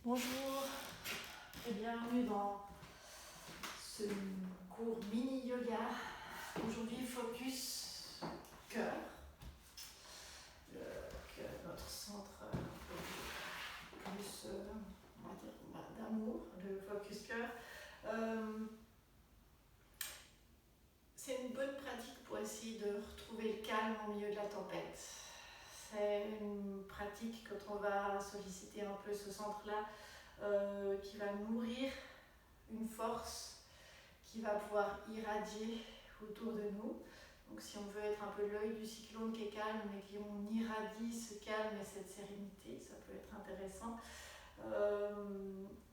Bonjour et bienvenue dans ce cours mini yoga. Aujourd'hui, focus cœur, notre centre plus on va dire, d'amour, le focus cœur. C'est une bonne pratique pour essayer de retrouver le calme au milieu de la tempête. C'est une pratique quand on va solliciter un peu ce centre-là qui va nourrir une force qui va pouvoir irradier autour de nous. Donc si on veut être un peu l'œil du cyclone qui est calme et qu'on irradie ce calme et cette sérénité, ça peut être intéressant.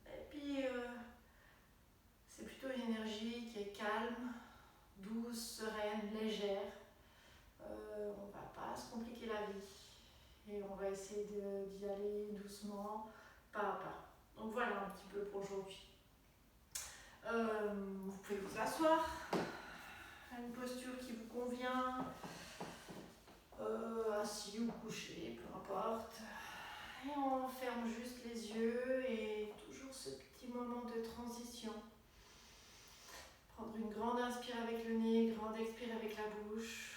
Et puis c'est plutôt une énergie qui est calme, douce, sereine, légère. On ne va pas se compliquer la vie et on va essayer d'y aller doucement, pas à pas. Donc voilà un petit peu pour aujourd'hui. Vous pouvez vous asseoir à une posture qui vous convient, assis ou couché, peu importe. Et on ferme juste les yeux et toujours ce petit moment de transition. Prendre une grande inspire avec le nez, grande expire avec la bouche.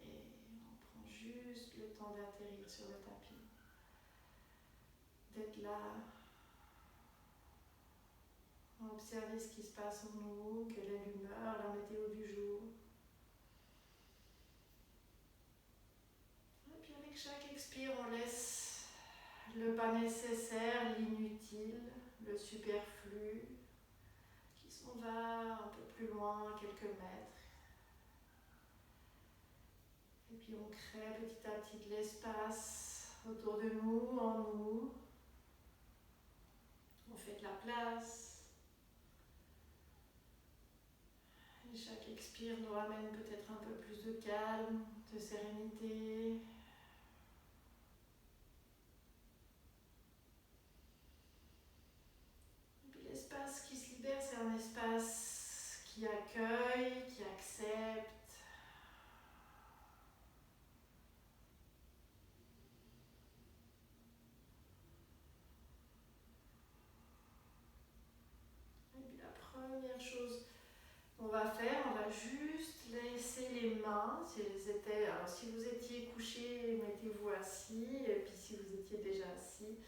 Et on prend juste le temps d'atterrir sur le tapis. D'être là. Observer ce qui se passe en nous, quelle est l'humeur, la météo du jour. Et puis avec chaque expire, on laisse le pas nécessaire, l'inutile, le superflu, qui s'en va un peu plus loin, quelques mètres. Et puis on crée petit à petit de l'espace autour de nous, en nous. On fait de la place. Et chaque expire nous ramène peut-être un peu plus de calme, de sérénité. Et puis l'espace qui se libère, c'est un espace qui accueille, qui accepte. Et puis la première chose qu'on va faire, on va juste laisser les mains, si vous étiez couché, mettez-vous assis, et puis si vous étiez déjà assis,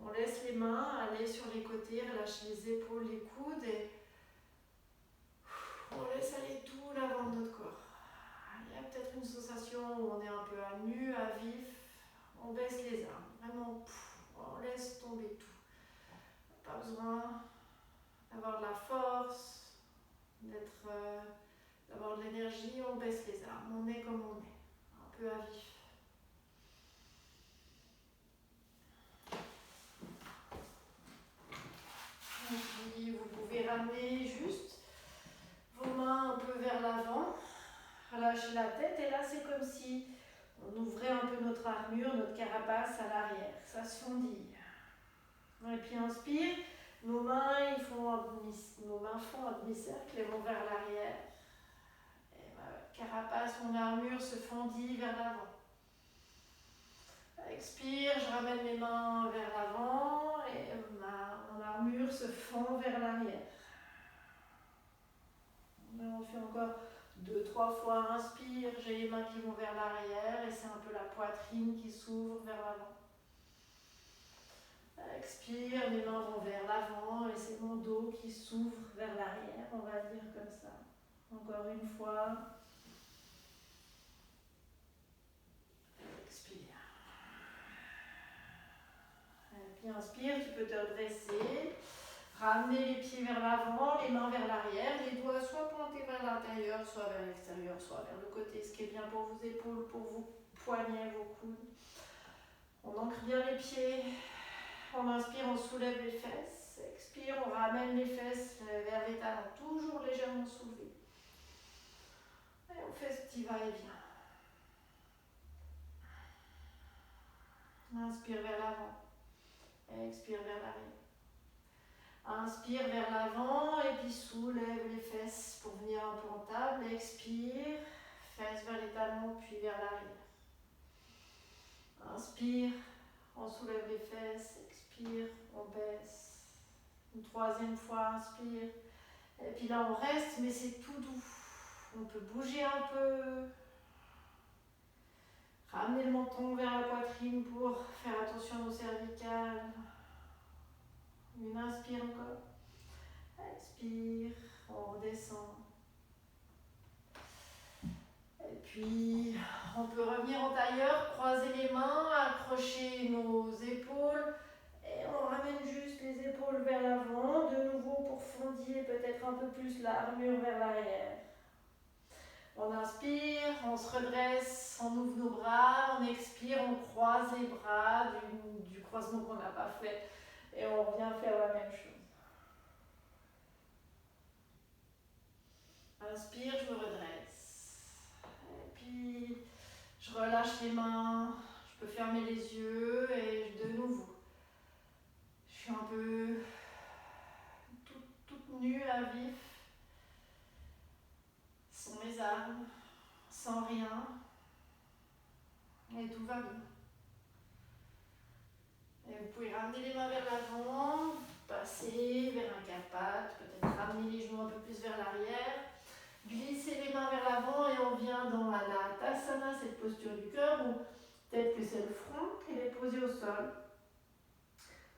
on laisse les mains aller sur les côtés, relâcher les épaules, les coudes, et on laisse aller tout l'avant de notre corps. Il y a peut-être une sensation où on est un peu à nu, à vif, on baisse les armes, vraiment, on laisse tomber tout. Pas besoin d'avoir de la force, d'avoir de l'énergie, on baisse les armes, on est comme on est, un peu à vif. Et puis vous pouvez ramener juste vos mains un peu vers l'avant, relâcher la tête, et là c'est comme si on ouvrait un peu notre armure, notre carapace à l'arrière, ça se fondille. Et puis inspire, nos mains font un demi-cercle et vont vers l'arrière. Et ma carapace, mon armure se fondit vers l'avant. Expire, je ramène mes mains vers l'avant et mon armure se fond vers l'arrière. On fait encore 2-3 fois. Inspire, j'ai les mains qui vont vers l'arrière et c'est un peu la poitrine qui s'ouvre vers l'avant. Expire, mes mains vont vers l'avant et c'est mon dos qui s'ouvre vers l'arrière, on va dire comme ça. Encore une fois. Expire. Et puis inspire, tu peux te redresser. Ramener les pieds vers l'avant, les mains vers l'arrière, les doigts soit pointés vers l'intérieur, soit vers l'extérieur, soit vers le côté, ce qui est bien pour vos épaules, pour vos poignets, vos coudes. On ancre bien les pieds. On inspire, on soulève les fesses. Expire, on ramène les fesses vers les talons, toujours légèrement soulevés. Et on fait ce petit va-et-vient. Inspire vers l'avant. Expire vers l'arrière. Inspire vers l'avant et puis soulève les fesses pour venir un peu en table. Expire, fesses vers les talons puis vers l'arrière. Inspire, on soulève les fesses, expire, on baisse. Une troisième fois, inspire. Et puis là, on reste, mais c'est tout doux. On peut bouger un peu. Ramener le menton vers la poitrine pour faire attention aux cervicales. Une inspire encore. Expire, on redescend. Et puis, on peut revenir en tailleur, croiser les mains, accrocher nos épaules. Et on ramène juste les épaules vers l'avant, de nouveau pour fondiller peut-être un peu plus l'armure vers l'arrière. On inspire, on se redresse, on ouvre nos bras, on expire, on croise les bras du croisement qu'on n'a pas fait et on revient faire la même chose. Inspire, je me redresse. Et puis, je relâche les mains, je peux fermer les yeux et de nouveau. Je suis un peu toute nue à vif, sans mes armes, sans rien. Et tout va bien. Et vous pouvez ramener les mains vers l'avant, passer vers un quatre-pattes, peut-être ramener les genoux un peu plus vers l'arrière. Glisser les mains vers l'avant et on vient dans Anatasana, cette posture du cœur où peut-être que c'est le front qui est posé au sol.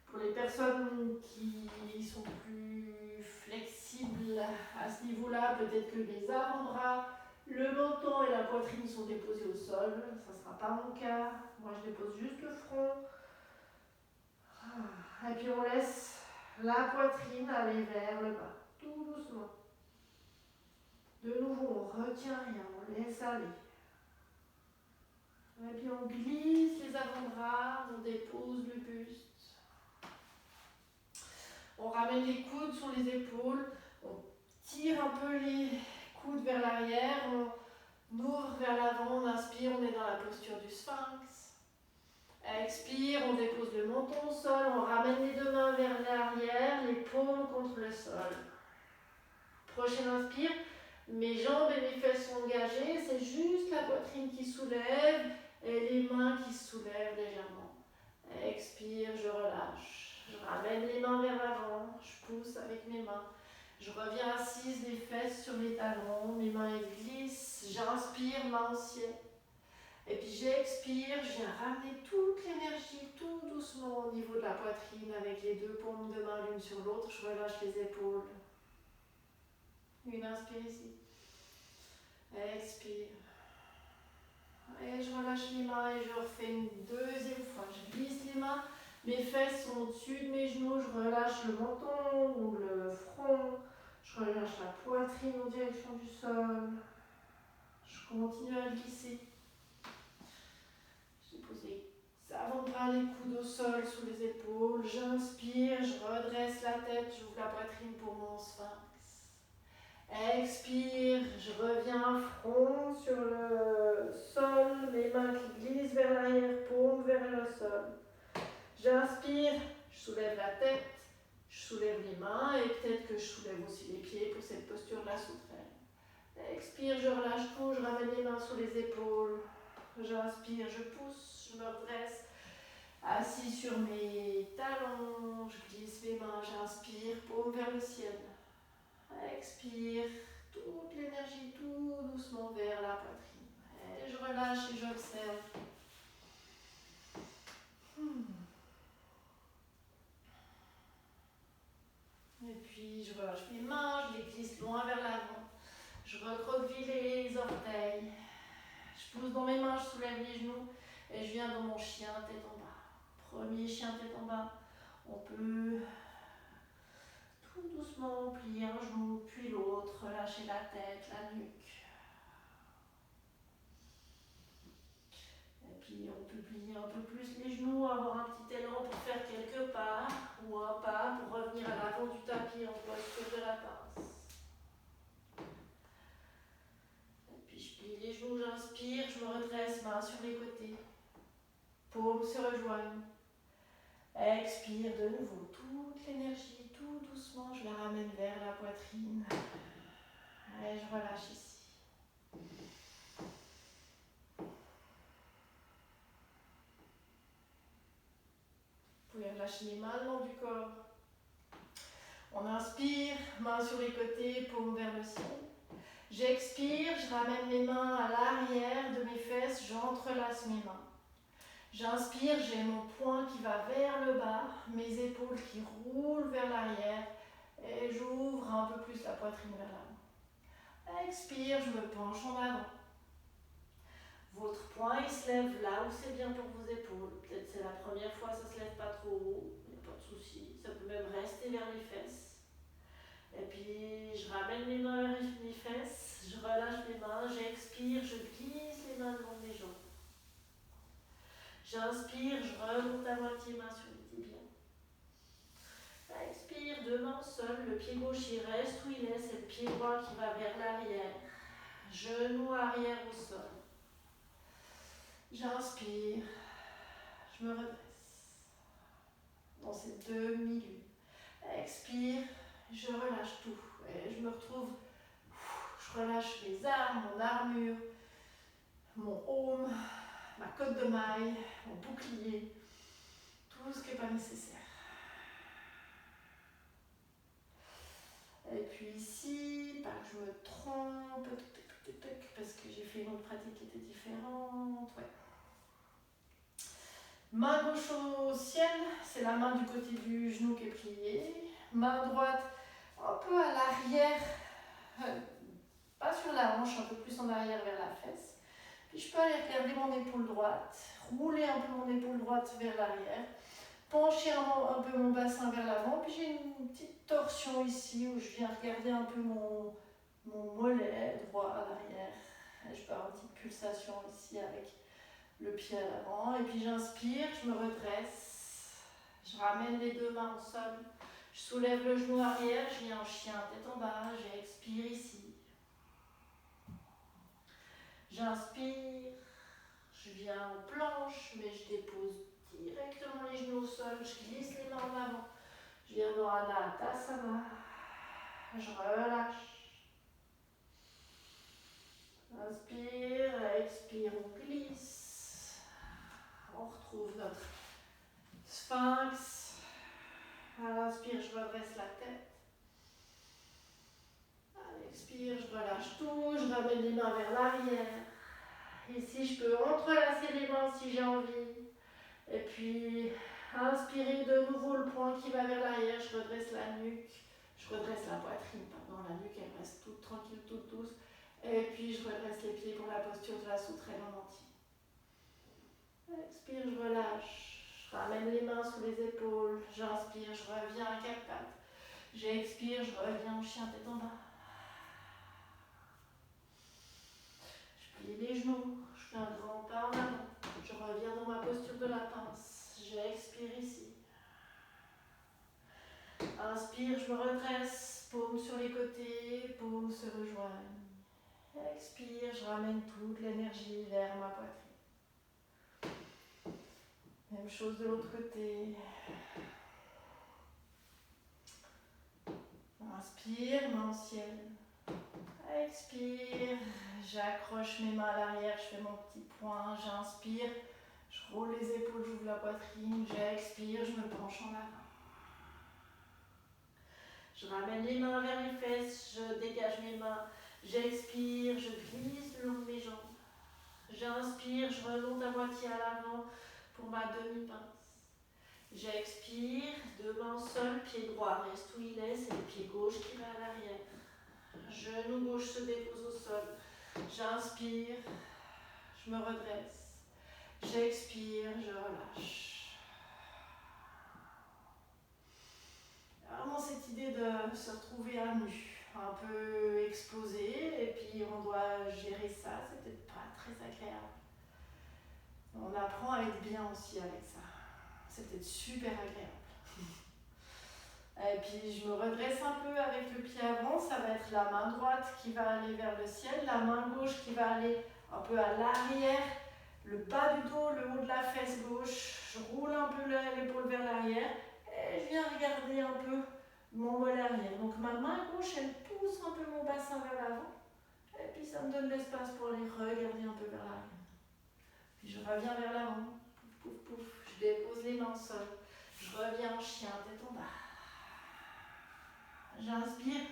Pour les personnes qui sont plus flexibles à ce niveau-là, peut-être que les avant-bras, le menton et la poitrine sont déposés au sol. Ça ne sera pas mon cas. Moi, je dépose juste le front. Et puis on laisse la poitrine aller vers le bas, tout doucement. De nouveau, on retient rien, on laisse aller. Et puis on glisse les avant-bras, on dépose le buste. On ramène les coudes sur les épaules, on tire un peu les coudes vers l'arrière, on ouvre vers l'avant, on inspire, on est dans la posture du sphinx. Expire, on dépose le menton au sol, on ramène les deux mains vers l'arrière, les paumes contre le sol. Prochaine inspire, mes jambes et mes fesses sont engagées, c'est juste la poitrine qui soulève et les mains qui se soulèvent légèrement. Expire, je relâche. Je ramène les mains vers l'avant, je pousse avec mes mains. Je reviens assise, les fesses sur mes talons, mes mains glissent. J'inspire, main au ciel. Et puis j'expire, je viens ramener toute l'énergie tout doucement au niveau de la poitrine avec les deux paumes de main l'une sur l'autre. Je relâche les épaules. Une inspire ici. Expire. Et je relâche les mains et je refais une deuxième fois. Je glisse les mains, mes fesses sont au-dessus de mes genoux, je relâche le menton ou le front. Je relâche la poitrine en direction du sol. Je continue à glisser. J'ai posé avant-bras, les coudes au sol, sous les épaules. J'inspire, je redresse la tête, j'ouvre la poitrine pour mon sphinx. Expire, je reviens front sur le sol, mes mains qui glissent vers l'arrière, paume vers le sol. J'inspire, je soulève la tête, je soulève les mains et peut-être que je soulève aussi les pieds pour cette posture de la sauterelle. Expire, je relâche tout, je ramène les mains sur les épaules. J'inspire, je pousse, je me redresse. Assis sur mes talons, je glisse mes mains, j'inspire, paume vers le ciel. Expire, toute l'énergie tout doucement vers la poitrine. Et je relâche et j'observe. Et puis je relâche mes mains, je les glisse loin vers l'avant. Je recroqueville les orteils. Je pousse dans mes mains, je soulève les genoux et je viens dans mon chien tête en bas. Premier chien tête en bas. On peut tout doucement plier un genou puis l'autre, relâcher la tête, la nuque. Et puis on peut plier un peu plus les genoux, avoir un petit élan pour faire quelques pas ou un pas pour revenir à l'avant du tapis en posture de la pince. Et puis je plie les genoux, j'inspire, je me redresse, mains sur les côtés. Paumes se rejoignent. Expire de nouveau toute l'énergie, tout doucement, je la ramène vers la poitrine. Et je relâche ici. relâche les mains le long du corps. On inspire, mains sur les côtés, paumes vers le ciel. J'expire, je ramène mes mains à l'arrière de mes fesses, j'entrelace mes mains. J'inspire, j'ai mon poing qui va vers le bas, mes épaules qui roulent vers l'arrière et j'ouvre un peu plus la poitrine vers l'avant. Expire, je me penche en avant. Votre poing il se lève là où c'est bien pour vos épaules. Peut-être c'est la première fois, ça ne se lève pas trop haut, il n'y a pas de souci. Ça peut même rester vers les fesses. Et puis je ramène mes mains vers mes fesses, je relâche mes mains, j'expire, je glisse les mains le long des jambes. J'inspire, je remonte à moitié main sur les tibias. Expire, deux mains au sol, le pied gauche il reste où il est, c'est le pied droit qui va vers l'arrière. Genou arrière au sol. J'inspire, je me redresse dans ces 2 minutes. Expire, je relâche tout et je me retrouve, je relâche mes armes, mon armure, mon aume, ma cotte de maille, mon bouclier, tout ce qui n'est pas nécessaire. Et puis ici, pas que je me trompe, parce que j'ai fait une autre pratique qui était différente. Ouais. Main gauche au ciel, c'est la main du côté du genou qui est pliée. Main droite un peu à l'arrière, pas sur la hanche, un peu plus en arrière vers la fesse. Puis je peux aller regarder mon épaule droite, rouler un peu mon épaule droite vers l'arrière, pencher un peu mon bassin vers l'avant. Puis j'ai une petite torsion ici où je viens regarder un peu mon mollet droit à l'arrière. Et je peux avoir une petite pulsation ici avec le pied à l'avant. Et puis j'inspire, je me redresse, je ramène les 2 mains au sol, je soulève le genou arrière, je viens en chien tête en bas, j'expire ici. J'inspire, je viens aux planches, mais je dépose directement les genoux au sol, je glisse les mains en avant. Je viens dans Anatasana, je relâche. Inspire, expire, on glisse. On retrouve notre sphinx. À l'inspire, je redresse la tête. À l'expire, je relâche tout, je ramène les mains vers l'arrière. Ici, je peux entrelacer les mains si j'ai envie. Et puis, inspirer de nouveau le poing qui va vers l'arrière, je redresse la nuque. Je redresse la poitrine, pardon, la nuque elle reste toute tranquille, toute douce. Et puis je redresse les pieds pour la posture de la sauterelle en entier. Expire, je relâche. Je ramène les mains sous les épaules. J'inspire, je reviens à 4 pattes. J'expire, je reviens en chien tête en bas. Je plie les genoux, je fais un grand pas en avant. Je reviens dans ma posture de la pince. J'expire ici. Inspire, je me redresse, paumes sur les côtés, paumes se rejoignent. Expire, je ramène toute l'énergie vers ma poitrine. Même chose de l'autre côté. Inspire, main au ciel. Expire, j'accroche mes mains à l'arrière, je fais mon petit point. J'inspire, je roule les épaules, j'ouvre la poitrine. J'expire, je me penche en avant. Je ramène les mains vers les fesses, je dégage mes mains. J'expire, je glisse le long de mes jambes. J'inspire, je remonte à moitié à l'avant pour ma demi-pince. J'expire, 2 mains au sol, pied droit reste où il est, c'est le pied gauche qui va à l'arrière. Genou gauche se dépose au sol. J'inspire, je me redresse. J'expire, je relâche. Vraiment cette idée de se retrouver à nu, un peu exposé, et puis on doit gérer ça, c'est peut-être pas très agréable. On apprend à être bien aussi avec ça. C'est peut-être super agréable. Et puis je me redresse un peu avec le pied avant, ça va être la main droite qui va aller vers le ciel, la main gauche qui va aller un peu à l'arrière, le bas du dos, le haut de la fesse gauche, je roule un peu l'épaule vers l'arrière et je viens regarder un peu mon mollet arrière. Donc ma main gauche elle pousse un peu mon bassin vers l'avant et puis ça me donne l'espace pour aller regarder un peu vers l'arrière. Puis je reviens vers l'avant, pouf pouf pouf, je dépose les mains au sol. Je reviens en chien, tête en bas. J'inspire,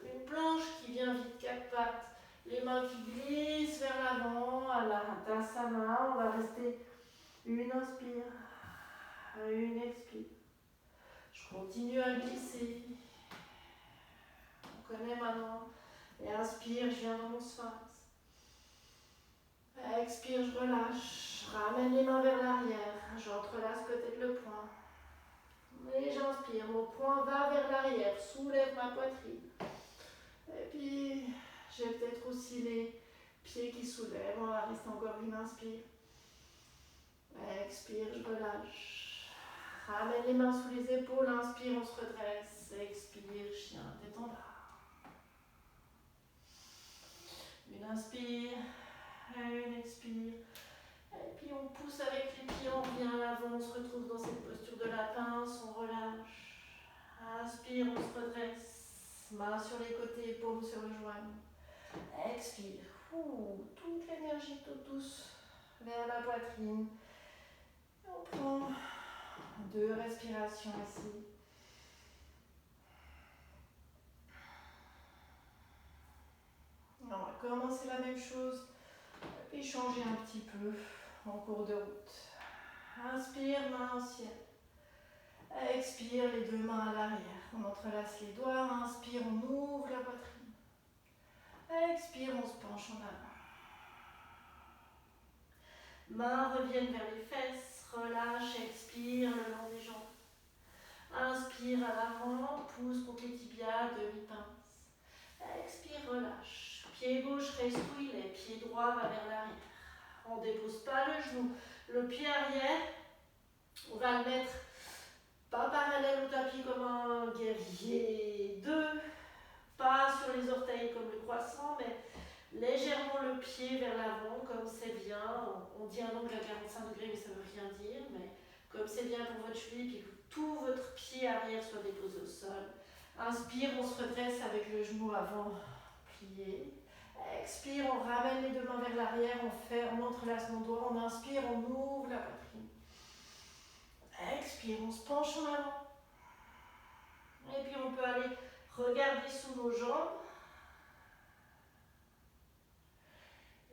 une planche qui vient vite, 4 pattes. Les mains qui glissent vers l'avant, à la Tadasana. On va rester une inspire, une expire. Je continue à glisser. On connaît maintenant. Et inspire, je viens dans mon sphinx. Expire, je relâche. Je ramène les mains vers l'arrière. J'entrelace peut-être le poing. Et j'inspire, mon poing va vers l'arrière, soulève ma poitrine. Et puis, j'ai peut-être aussi les pieds qui soulèvent. On va rester encore une inspire. Expire, je relâche. Ramène les mains sous les épaules, inspire, on se redresse. Expire, chien, tête en bas. Une inspire, une expire. Et puis on pousse avec les pieds, on revient à l'avant, on se retrouve dans cette posture de la pince, on relâche. Inspire, on se redresse. Mains sur les côtés, paumes sur le joint. Expire. Toute l'énergie toute douce vers la poitrine. On prend 2 respirations ici. On va commencer la même chose et changer un petit peu en cours de route. Inspire, main au ciel. Expire, les 2 mains à l'arrière. On entrelace les doigts. Inspire, on ouvre la poitrine. Expire, on se penche en avant. Mains reviennent vers les fesses. Relâche, expire le long des jambes. Inspire à l'avant, pousse contre les tibias, demi-pince. Expire, relâche. Pied gauche reste où il est, pied droit va vers l'arrière. On ne dépose pas le genou. Le pied arrière, on va le mettre pas parallèle au tapis comme un guerrier 2, pas sur les orteils comme le croissant, mais légèrement le pied vers l'avant, comme c'est bien. On dit un angle à 45 degrés, mais ça ne veut rien dire, mais comme c'est bien pour votre cheville, puis que tout votre pied arrière soit déposé au sol. Inspire, on se redresse avec le genou avant plié. Expire, on ramène les 2 mains vers l'arrière, on entrelace nos doigts, on inspire, on ouvre la poitrine. Expire, on se penche en avant. Et puis on peut aller regarder sous nos jambes.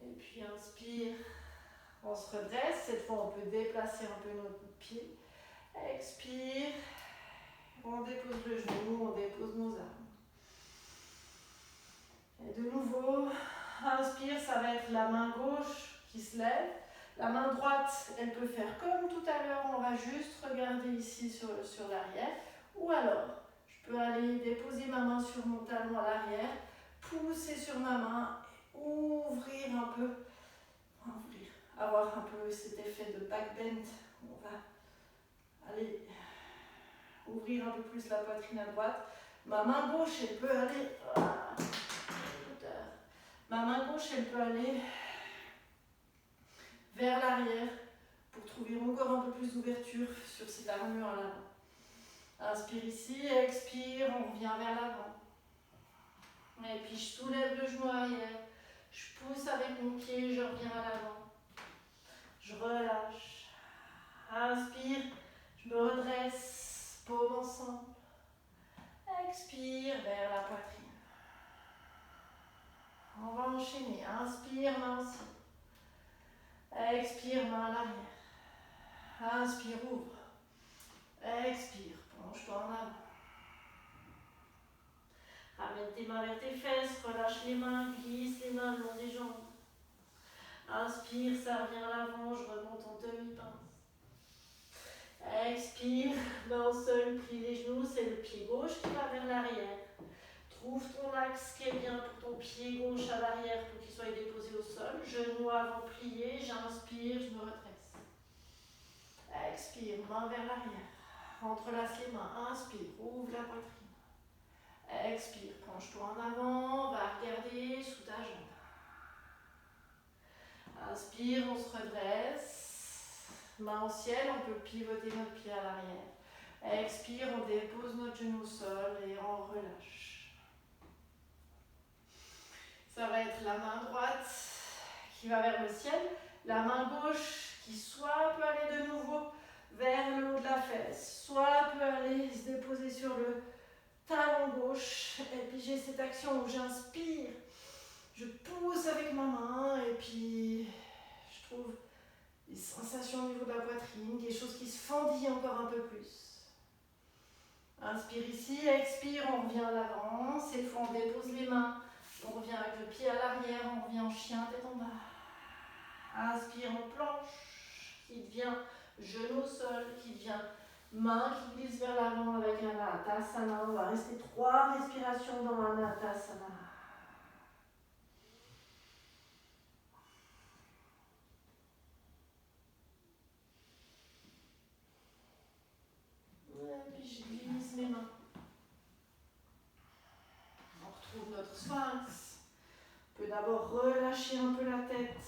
Et puis inspire, on se redresse. Cette fois, on peut déplacer un peu notre pied. Expire, on dépose le genou, on dépose nos armes. Et de nouveau, inspire, ça va être la main gauche qui se lève. La main droite, elle peut faire comme tout à l'heure, on va juste regarder ici sur l'arrière. Ou alors, je peux aller déposer ma main sur mon talon à l'arrière, pousser sur ma main, et ouvrir un peu, avoir un peu cet effet de back bend. On va aller ouvrir un peu plus la poitrine à droite. Ma main gauche, elle peut aller... Ma main gauche, elle peut aller vers l'arrière pour trouver encore un peu plus d'ouverture sur cette armure à l'avant. Inspire ici, expire, on revient vers l'avant. Et puis je soulève le genou arrière, je pousse avec mon pied, je reviens à l'avant. Je relâche. Inspire, je me redresse, paume ensemble. Expire vers la poitrine. On va enchaîner. Inspire, main au ciel. Expire, main à l'arrière. Inspire, ouvre. Expire, penche-toi en avant. Ramène tes mains vers tes fesses, relâche les mains, glisse les mains le long des jambes. Inspire, ça revient à l'avant, je remonte en demi-pince. Expire, main au sol, plie les genoux, c'est le pied gauche qui va vers l'arrière. Trouve ton axe qui est bien pour ton pied gauche à l'arrière pour qu'il soit déposé au sol. Genou avant plié, j'inspire, je me redresse. Expire, main vers l'arrière. Entrelace les mains, inspire, ouvre la poitrine. Expire, penche-toi en avant, va regarder sous ta jambe. Inspire, on se redresse. Main au ciel, on peut pivoter notre pied à l'arrière. Expire, on dépose notre genou au sol et on relâche. Ça va être la main droite qui va vers le ciel. La main gauche qui soit peut aller de nouveau vers le haut de la fesse, soit petite action où j'inspire, je pousse avec ma main et puis je trouve des sensations au niveau de la poitrine, quelque chose qui se fendit encore un peu plus. Inspire ici, expire, on revient à l'avant, cette fois on dépose les mains, on revient avec le pied à l'arrière, on revient en chien, tête en bas. Inspire, on planche, qui devient genou au sol, qui devient main qui glisse vers l'avant avec un Anatasana. On va rester 3 respirations dans l'Anatasana. Et puis je glisse mes mains. On retrouve notre sphinx. On peut d'abord relâcher un peu la tête.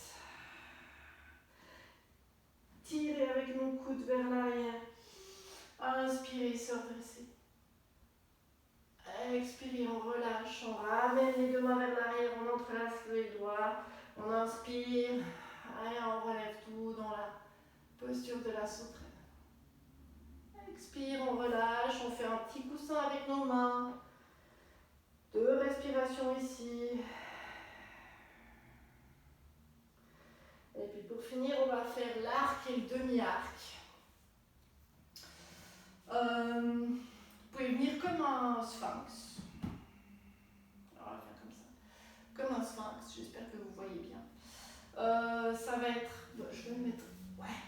Tirer avec mon coude vers l'arrière. Inspirez, se redresser. Expirez, on relâche. On ramène les deux mains vers l'arrière. On entrelace les doigts. On inspire. Et on relève tout dans la posture de la sauterelle. Expire, on relâche. On fait un petit coussin avec nos mains. 2 respirations ici. Et puis pour finir, on va faire l'arc et le demi-arc. Vous pouvez venir comme un sphinx. Alors, on va faire comme ça. Comme un sphinx, j'espère que vous voyez bien. Ça va être... je vais le mettre... Ouais.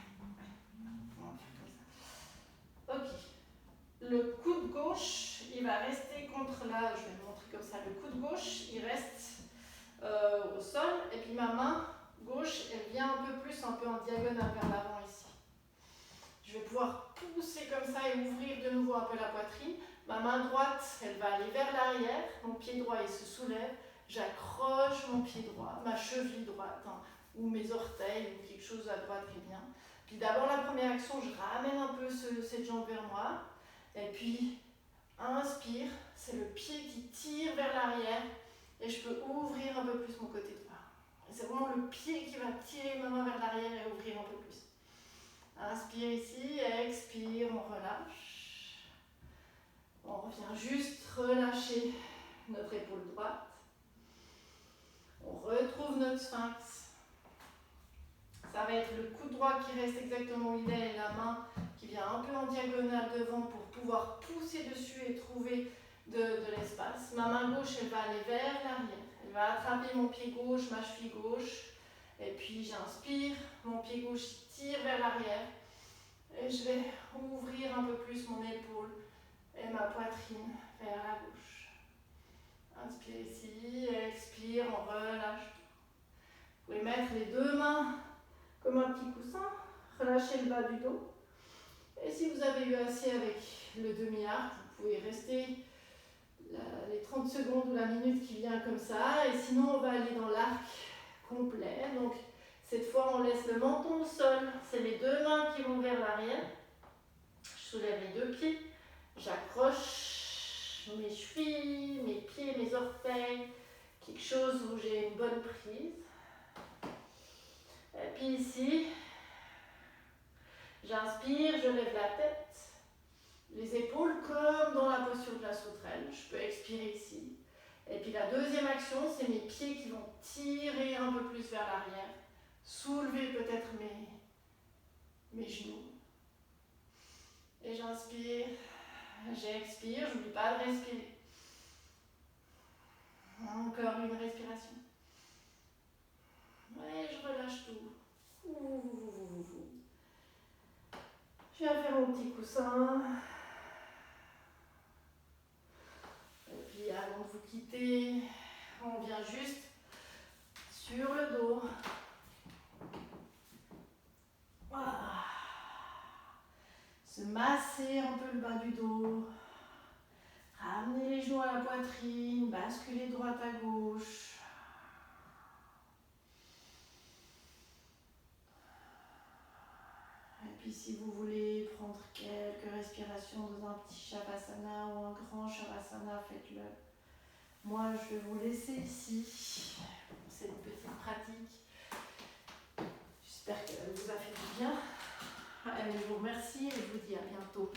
On va faire comme ça. Ok. Le coude gauche, il va rester contre la... Je vais le montrer comme ça. Le coude gauche, il reste au sol. Et puis ma main gauche, elle vient un peu en diagonale vers l'avant ici. Je vais pouvoir pousser comme ça et ouvrir de nouveau un peu la poitrine. Ma main droite, elle va aller vers l'arrière. Mon pied droit, il se soulève. J'accroche mon pied droit, ma cheville droite, ou mes orteils, ou quelque chose à droite qui vient. Puis d'abord, la première action, je ramène un peu cette jambe vers moi. Et puis, inspire, c'est le pied qui tire vers l'arrière. Et je peux ouvrir un peu plus mon côté droit. C'est vraiment le pied qui va tirer ma main vers l'arrière et ouvrir un peu plus. Inspire ici, expire, on relâche. On revient juste relâcher notre épaule droite. On retrouve notre sphinx. Ça va être le coude droit qui reste exactement où il est et la main qui vient un peu en diagonale devant pour pouvoir pousser dessus et trouver de l'espace. Ma main gauche, elle va aller vers l'arrière. Elle va attraper mon pied gauche, ma cheville gauche. Et puis j'inspire, mon pied gauche tire vers l'arrière. Et je vais ouvrir un peu plus mon épaule et ma poitrine vers la gauche. Inspire ici, expire, on relâche. Vous pouvez mettre les 2 mains comme un petit coussin, relâchez le bas du dos. Et si vous avez eu assez avec le demi-arc, vous pouvez rester les 30 secondes ou la minute qui vient comme ça. Et sinon, on va aller dans l'arc complet. Donc, cette fois, on laisse le menton au sol. C'est les 2 mains qui vont vers l'arrière. Je soulève les 2 pieds. J'accroche mes chevilles, mes pieds, mes orteils. Quelque chose où j'ai une bonne prise. Et puis ici, j'inspire, je lève la tête, les épaules comme dans la posture de la sauterelle. Je peux expirer ici. Et puis la deuxième action, c'est mes pieds qui vont tirer un peu plus vers l'arrière, soulever peut-être mes genoux. Et j'inspire, j'expire, je n'oublie pas de respirer. Encore une respiration. Ouais, je relâche tout. Je viens faire mon petit coussin. Et puis avant de vous quitter, on vient juste sur le dos. Voilà. Se masser un peu le bas du dos. Ramener les genoux à la poitrine, basculer droite à gauche. Et puis si vous voulez prendre quelques respirations dans un petit Shavasana ou un grand Shavasana, faites-le. Moi, je vais vous laisser ici pour cette petite pratique. J'espère qu'elle vous a fait du bien. Allez, je vous remercie et je vous dis à bientôt.